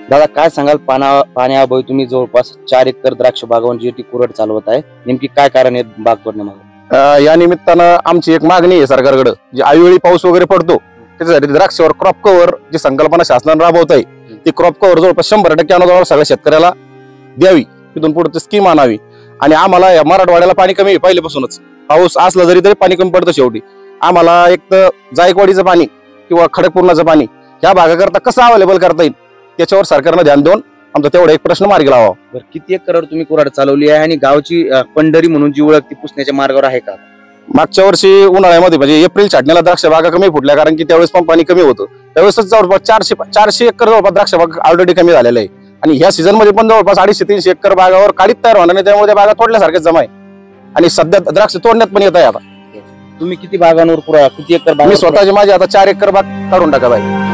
दादा काय सांगाल, पाण्याअभावी तुम्ही जवळपास 4 एकर द्राक्ष बागावर जी कुरड चालवत आहे, नेमकी काय कारण आहे बाग तोडण्यामागे? या निमित्तानं आमची एक मागणी आहे सरकारकडे, जी आईवेळी पाऊस वगैरे पडतो त्याच्यासाठी द्राक्षावर क्रॉप कव्हर जी संकल्पना शासनाने राबवत आहे ती क्रॉप कव्हर जवळपास 100% अनुदानावर सगळ्या शेतकऱ्याला द्यावी, तिथून पुढे स्कीम आणावी. आणि आम्हाला या मराठवाड्याला पाणी कमी आहे पहिल्यापासूनच, पाऊस असला तरी पाणी कमी पडतं. शेवटी आम्हाला एक तर जायकवाडीचं पाणी किंवा खडकपूर्णाचं पाणी ह्या भागाकरता कसं अवेलेबल करता येईल त्याच्यावर सरकारनं ध्यान देऊन आमचा तेवढा एक प्रश्न मार्गी लावावा. किती एकरवर तुम्ही कुऱ्हाड चालवली आहे आणि गावची पंढरी म्हणून जी ओळख ती पुसण्याच्या मार्गावर आहे का? मागच्या वर्षी उन्हाळ्यामध्ये म्हणजे एप्रिल छाटण्याला द्राक्ष बागा कमी फुटल्या, कारण की त्यावेळेस पण पाणी कमी होतं. त्यावेळेसच जवळपास 400 एकर जवळपास द्राक्ष बाग ऑलरेडी कमी झालेलं आहे. आणि ह्या सीझन मध्ये पण जवळपास 250-300 एकर बागावर काढीत तयार होणार नाही, त्यामुळे त्या बागा तोडल्यासारखेच जमा आहे. आणि सध्या द्राक्ष तोडण्यात पण येत आहे. आता तुम्ही किती बागांवर किती एकर बाग? मी स्वतःची माझी आता 4 एकर बाग काढून टाकत आहे.